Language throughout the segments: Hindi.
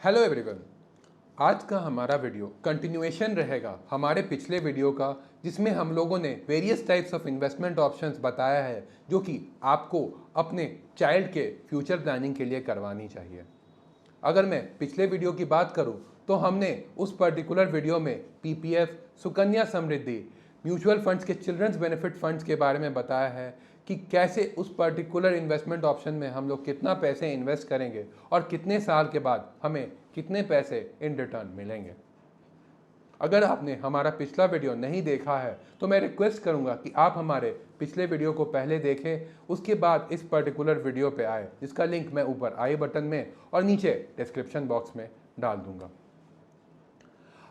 Hello everyone. आज का हमारा वीडियो कंटिन्यूएशन रहेगा हमारे पिछले वीडियो का, जिसमें हम लोगों ने various types of investment options बताया है जो कि आपको अपने चाइल्ड के फ्यूचर प्लानिंग के लिए करवानी चाहिए। अगर मैं पिछले वीडियो की बात करूं तो हमने उस पर्टिकुलर वीडियो में PPF, Sukanya Samriddhi, mutual funds के चिल्ड्रंस बेनिफिट फंड्स के बारे में बताया है कि कैसे उस पर्टिकुलर इन्वेस्टमेंट ऑप्शन में हम लोग कितना पैसे इन्वेस्ट करेंगे और कितने साल के बाद हमें कितने पैसे इन रिटर्न मिलेंगे। अगर आपने हमारा पिछला वीडियो नहीं देखा है तो मैं रिक्वेस्ट करूंगा कि आप हमारे पिछले वीडियो को पहले देखें, उसके बाद इस पर्टिकुलर वीडियो पे आए, जिसका लिंक मैं ऊपर आई बटन में और नीचे डिस्क्रिप्शन बॉक्स में डाल दूंगा।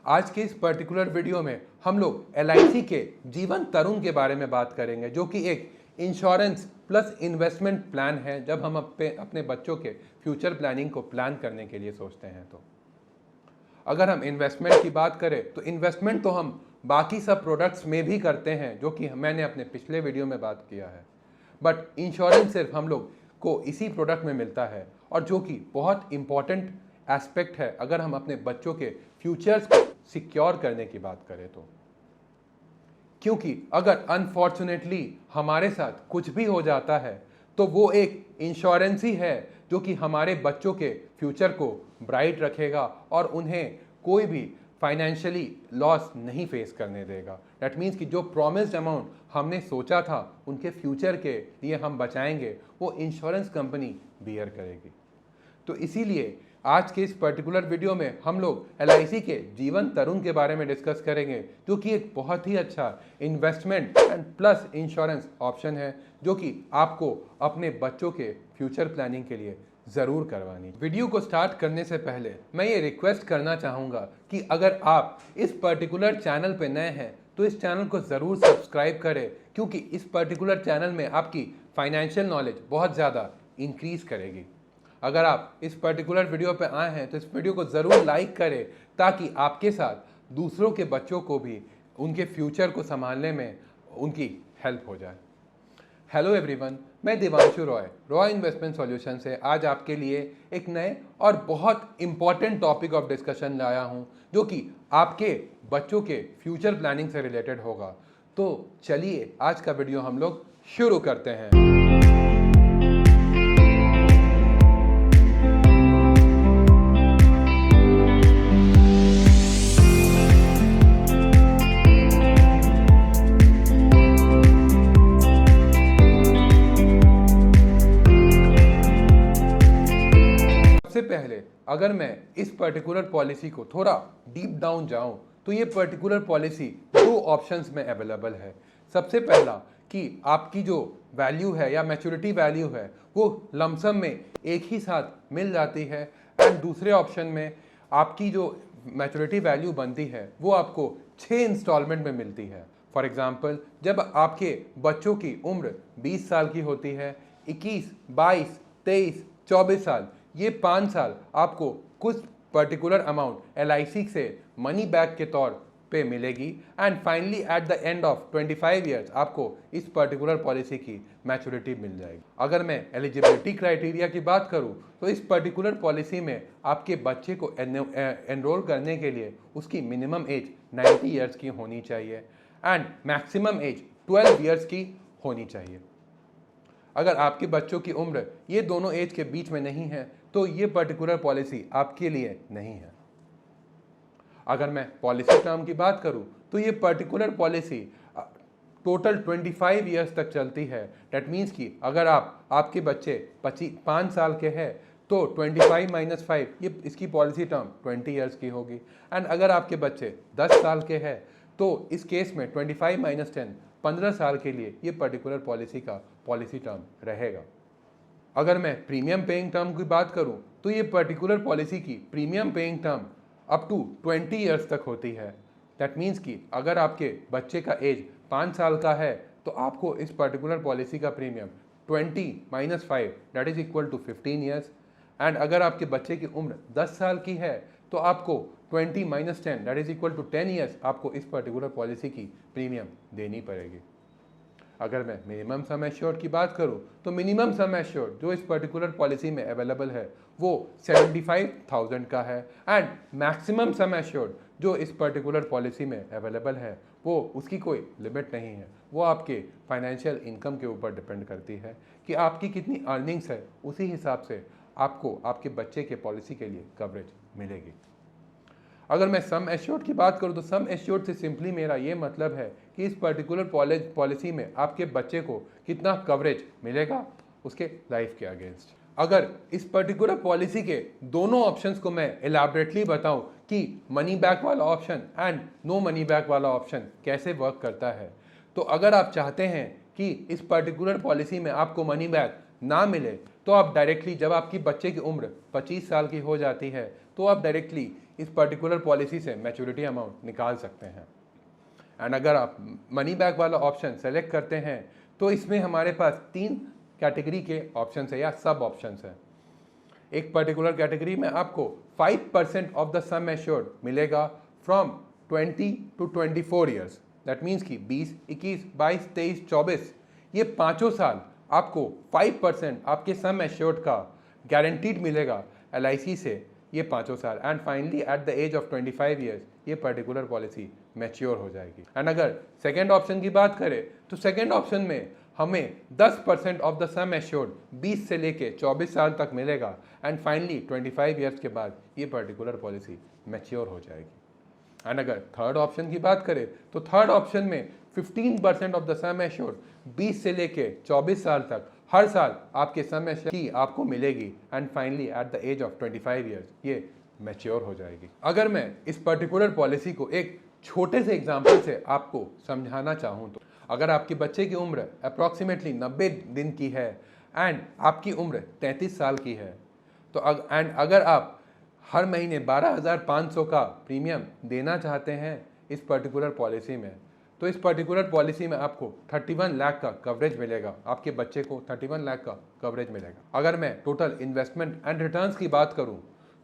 आज के इस पर्टिकुलर वीडियो में हम लोग एलआईसी के जीवन तरुण के बारे में बात करेंगे, जो कि एक इंश्योरेंस प्लस इन्वेस्टमेंट प्लान है जब हम अपने बच्चों के फ्यूचर प्लानिंग को प्लान करने के लिए सोचते हैं। तो अगर हम इन्वेस्टमेंट की बात करें तो इन्वेस्टमेंट तो हम बाकी सब प्रोडक्ट्स में भी करते हैं, जो कि मैंने अपने पिछले वीडियो में बात किया है, बट इंश्योरेंस सिर्फ हम लोग को इसी प्रोडक्ट में मिलता है, और जो कि बहुत इंपॉर्टेंट एस्पेक्ट है अगर हम अपने बच्चों के फ्यूचर्स को सिक्योर करने की बात करें तो। क्योंकि अगर अनफॉर्चुनेटली हमारे साथ कुछ भी हो जाता है तो वो एक इंश्योरेंस ही है जो कि हमारे बच्चों के फ्यूचर को ब्राइट रखेगा और उन्हें कोई भी फाइनेंशियली लॉस नहीं फेस करने देगा। दैट मीन्स कि जो प्रॉमिस्ड अमाउंट हमने सोचा था उनके फ्यूचर के लिए हम बचाएंगे, वो इंश्योरेंस कंपनी बियर करेगी। तो इसीलिए आज के इस पर्टिकुलर वीडियो में हम लोग एलआईसी के जीवन तरुण के बारे में डिस्कस करेंगे, जो कि एक बहुत ही अच्छा investment and plus insurance option है जो कि आपको अपने बच्चों के फ्यूचर प्लानिंग के लिए ज़रूर करवानी। वीडियो को स्टार्ट करने से पहले मैं ये रिक्वेस्ट करना चाहूँगा कि अगर आप इस पर्टिकुलर चैनल पर नए हैं तो इस चैनल को ज़रूर सब्सक्राइब करें, क्योंकि इस पर्टिकुलर चैनल में आपकी फाइनेंशियल नॉलेज बहुत ज़्यादा इंक्रीज़ करेगी। अगर आप इस पर्टिकुलर वीडियो पे आए हैं तो इस वीडियो को ज़रूर लाइक करें, ताकि आपके साथ दूसरों के बच्चों को भी उनके फ्यूचर को संभालने में उनकी हेल्प हो जाए। हेलो एवरीवन, मैं देवांशु रॉय इन्वेस्टमेंट सॉल्यूशन से आज आपके लिए एक नए और बहुत इंपॉर्टेंट टॉपिक ऑफ डिस्कशन लाया हूं, जो कि आपके बच्चों के फ्यूचर प्लानिंग से रिलेटेड होगा। तो चलिए आज का वीडियो हम लोग शुरू करते हैं। सबसे पहले अगर मैं इस पर्टिकुलर पॉलिसी को थोड़ा डीप डाउन जाऊं तो ये पर्टिकुलर पॉलिसी दो ऑप्शंस में अवेलेबल है। सबसे पहला कि आपकी जो वैल्यू है या मैच्योरिटी वैल्यू है वो लमसम में एक ही साथ मिल जाती है, एंड दूसरे ऑप्शन में आपकी जो मैच्योरिटी वैल्यू बनती है वो आपको 6 इंस्टॉलमेंट में मिलती है। फॉर एग्जाम्पल, जब आपके बच्चों की उम्र 20 साल की होती है, 21, 22, 23, 24 साल, ये 5 साल आपको कुछ पर्टिकुलर अमाउंट एलआईसी से मनी बैक के तौर पे मिलेगी, and finally at the end of 25 years आपको इस पर्टिकुलर पॉलिसी की मैच्योरिटी मिल जाएगी। अगर मैं एलिजिबिलिटी क्राइटेरिया की बात करूं तो इस पर्टिकुलर पॉलिसी में आपके बच्चे को एनरोल करने के लिए उसकी मिनिमम एज 90 ईयर्स की होनी चाहिए एंड मैक्सिमम एज 12 ईयर्स की होनी चाहिए। अगर आपके बच्चों की उम्र ये दोनों एज के बीच में नहीं है तो ये पर्टिकुलर पॉलिसी आपके लिए नहीं है। अगर मैं पॉलिसी टर्म की बात करूं तो ये पर्टिकुलर पॉलिसी टोटल 25 ईयर्स तक चलती है। दैट मीन्स कि अगर आपके बच्चे 5 साल के हैं तो 25 - 5 ये इसकी पॉलिसी टर्म 20 ईयर्स की होगी, एंड अगर आपके बच्चे 10 साल के हैं तो इस केस में 25 - 10 15 साल के लिए ये पर्टिकुलर पॉलिसी का पॉलिसी टर्म रहेगा। अगर मैं प्रीमियम पेइंग टर्म की बात करूं तो ये पर्टिकुलर पॉलिसी की premium paying term up to 20 years तक होती है। दैट मीन्स कि अगर आपके बच्चे का एज 5 साल का है तो आपको इस पर्टिकुलर पॉलिसी का premium 20 - 5 that is equal to 15 years, and अगर आपके बच्चे की उम्र 10 साल की है तो आपको 20 - 10 that is equal to 10 years आपको इस पर्टिकुलर पॉलिसी की प्रीमियम देनी पड़ेगी। अगर मैं मिनिमम सम एश्योर्ड की बात करूं तो मिनिमम सम एश्योर्ड जो इस पर्टिकुलर पॉलिसी में अवेलेबल है वो 75,000 का है एंड मैक्सिमम सम एश्योर्ड जो इस पर्टिकुलर पॉलिसी में अवेलेबल है वो उसकी कोई लिमिट नहीं है। वो आपके फाइनेंशियल इनकम के ऊपर डिपेंड करती है कि आपकी कितनी अर्निंग्स है, उसी हिसाब से आपको आपके बच्चे के पॉलिसी के लिए कवरेज मिलेगी। अगर मैं सम एश्योर्ड की बात करूं तो सम एश्योर्ड से सिंपली मेरा ये मतलब है कि इस पर्टिकुलर पॉलिसी में आपके बच्चे को कितना कवरेज मिलेगा उसके लाइफ के अगेंस्ट। अगर इस पर्टिकुलर पॉलिसी के दोनों ऑप्शंस को मैं एलैबोरेटली बताऊं कि मनी बैक वाला option and no money back वाला ऑप्शन कैसे वर्क करता है, तो अगर आप चाहते हैं कि इस पर्टिकुलर पॉलिसी में आपको मनी बैक ना मिले तो आप डायरेक्टली जब आपकी बच्चे की उम्र 25 साल की हो जाती है तो आप डायरेक्टली इस पर्टिकुलर पॉलिसी से मैच्योरिटी अमाउंट निकाल सकते हैं। एंड अगर आप मनी बैक वाला ऑप्शन सेलेक्ट करते हैं तो इसमें हमारे पास 3 कैटेगरी के ऑप्शन है या सब ऑप्शन है। एक पर्टिकुलर कैटेगरी में आपको 5% ऑफ द सम एश्योर्ड मिलेगा from 20 to 24 years. That means कि 20, 21, 22, 23, 24 ये पाँचों साल आपको 5% आपके सम एश्योर्ड का गारंटीड मिलेगा LIC से ये पाँचों साल। And finally at the age of 25 years ये पर्टिकुलर पॉलिसी मैच्योर हो जाएगी। एंड अगर सेकेंड ऑप्शन की बात करें तो सेकेंड ऑप्शन में हमें 10% ऑफ द सम एश्योर्ड 20 से लेके 24 साल तक मिलेगा एंड फाइनली 25 ईयर्स के बाद ये पर्टिकुलर पॉलिसी मैच्योर हो जाएगी। एंड अगर थर्ड ऑप्शन की बात करें तो थर्ड ऑप्शन में 15% ऑफ द सम एश्योर्ड 20 से लेके 24 साल तक हर साल आपके सम एश्योर्ड की आपको मिलेगी and finally at the age of 25 years ये मैच्योर हो जाएगी। अगर मैं इस पर्टिकुलर पॉलिसी को एक छोटे से एग्जाम्पल से आपको समझाना चाहूँ तो अगर आपके बच्चे की उम्र अप्रॉक्सीमेटली 90 दिन की है एंड आपकी उम्र 33 साल की है तो अगर आप हर महीने 12,500 का प्रीमियम देना चाहते हैं इस पर्टिकुलर पॉलिसी में तो इस पर्टिकुलर पॉलिसी में आपको 31 लाख का कवरेज मिलेगा। आपके बच्चे को 31 लाख का कवरेज मिलेगा। अगर मैं टोटल इन्वेस्टमेंट एंड रिटर्न्स की बात करूं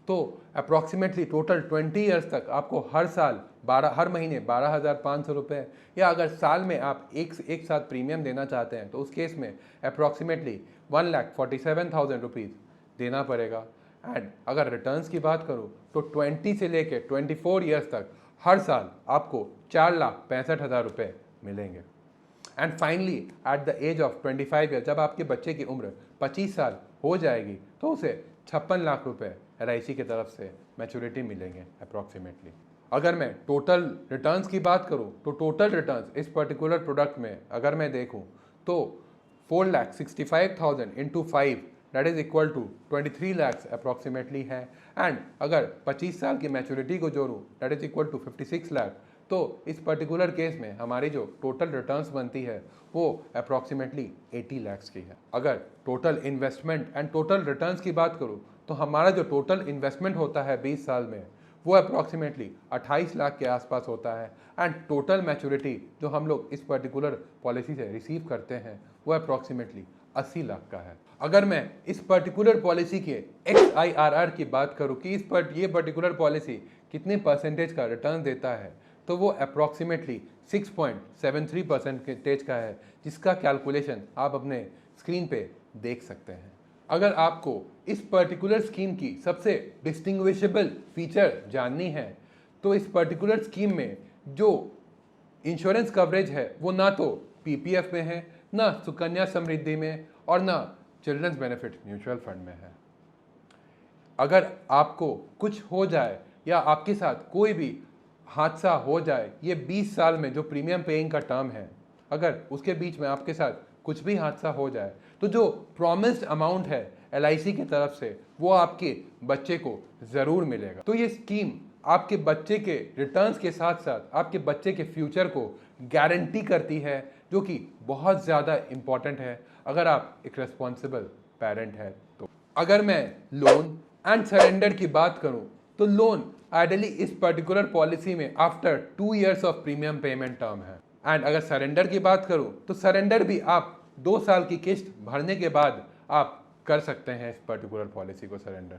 तो अप्रॉक्सीमेटली टोटल 20 ईयर्स तक आपको हर महीने 12,500 रुपये या अगर साल में आप एक साथ प्रीमियम देना चाहते हैं तो उस केस में अप्रॉक्सीमेटली 1,47,000 रुपीज़ देना पड़ेगा। एंड अगर रिटर्न्स की बात करूं तो 20 से लेके 24 ईयर्स तक हर साल आपको 4,65,000 रुपये मिलेंगे। And finally at the age of 25 year जब आपके बच्चे की उम्र 25 साल हो जाएगी तो उसे 56 लाख रुपए LIC की तरफ से मैच्योरिटी मिलेंगे अप्रॉक्सीमेटली। अगर मैं टोटल रिटर्न्स की बात करूं तो टोटल रिटर्न्स इस पर्टिकुलर प्रोडक्ट में अगर मैं देखूं तो 4,65,000 into 5 that is equal to 23 lakh approximately है। एंड अगर 25 साल की मैच्योरिटी को जोड़ूं that is equal to 56 lakh तो इस पर्टिकुलर केस में हमारी जो टोटल रिटर्न्स बनती है वो अप्रॉक्सीमेटली 80 लाख की है। अगर total investment and total returns की बात करूं तो हमारा जो टोटल इन्वेस्टमेंट होता है 20 साल में वो अप्रॉक्सीमेटली 28 लाख के आसपास होता है। एंड टोटल मैच्योरिटी जो हम लोग इस पर्टिकुलर पॉलिसी से रिसीव करते हैं वो अप्रॉक्सीमेटली 80 लाख का है। अगर मैं इस पर्टिकुलर पॉलिसी के XIRR की बात करूं कि ये पर्टिकुलर पॉलिसी कितने परसेंटेज का रिटर्न देता है तो वो अप्रॉक्सीमेटली 6.73% का है, जिसका कैलकुलेशन आप अपने स्क्रीन पे देख सकते हैं। अगर आपको इस पर्टिकुलर स्कीम की सबसे डिस्टिंग्विशेबल फीचर जाननी है तो इस पर्टिकुलर स्कीम में जो इंश्योरेंस कवरेज है वो ना तो PPF में है, ना सुकन्या समृद्धि में और ना चिल्ड्रंस बेनिफिट म्यूचुअल फंड में है। अगर आपको कुछ हो जाए या आपके साथ कोई भी हादसा हो जाए, ये 20 साल में जो प्रीमियम पेइंग का टर्म है, अगर उसके बीच में आपके साथ कुछ भी हादसा हो जाए तो जो प्रॉमिस्ड अमाउंट है LIC की तरफ से वो आपके बच्चे को ज़रूर मिलेगा। तो ये स्कीम आपके बच्चे के रिटर्न्स के साथ साथ आपके बच्चे के फ्यूचर को गारंटी करती है, जो कि बहुत ज़्यादा इम्पॉर्टेंट है अगर आप एक रिस्पॉन्सिबल पेरेंट है तो। अगर मैं लोन एंड सरेंडर की बात करूं तो लोन आइडियली इस पर्टिकुलर पॉलिसी में after 2 years of premium payment term है। एंड अगर सरेंडर की बात करूं तो सरेंडर भी आप 2 साल की किस्त भरने के बाद आप कर सकते हैं इस पर्टिकुलर पॉलिसी को सरेंडर।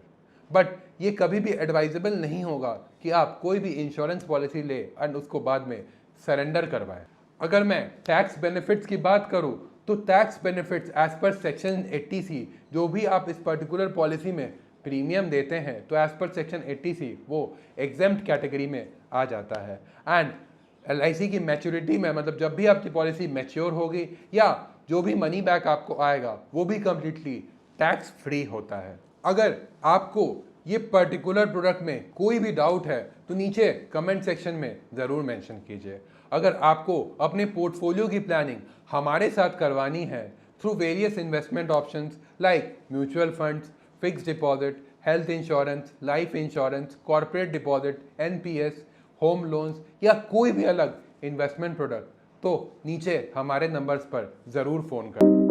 बट ये कभी भी एडवाइजेबल नहीं होगा कि आप कोई भी इंश्योरेंस पॉलिसी ले एंड उसको बाद में सरेंडर करवाएं। अगर मैं टैक्स बेनिफिट्स की बात करूं तो tax benefits as per section 80C जो भी आप इस पर्टिकुलर पॉलिसी में प्रीमियम देते हैं तो एज पर सेक्शन 80C वो एग्जेम्प्ट कैटेगरी में आ जाता है। एंड LIC की मैच्योरिटी में मतलब जब भी आपकी पॉलिसी मैच्योर होगी या जो भी मनी बैक आपको आएगा वो भी कम्प्लीटली टैक्स फ्री होता है। अगर आपको ये पर्टिकुलर प्रोडक्ट में कोई भी डाउट है तो नीचे कमेंट सेक्शन में ज़रूर मेंशन कीजिए। अगर आपको अपने पोर्टफोलियो की प्लानिंग हमारे साथ करवानी है through various investment options like mutual funds, fixed deposit, health insurance, life insurance, corporate deposit, NPS, home loans या कोई भी अलग इन्वेस्टमेंट प्रोडक्ट, तो नीचे हमारे नंबर्स पर ज़रूर फ़ोन करें।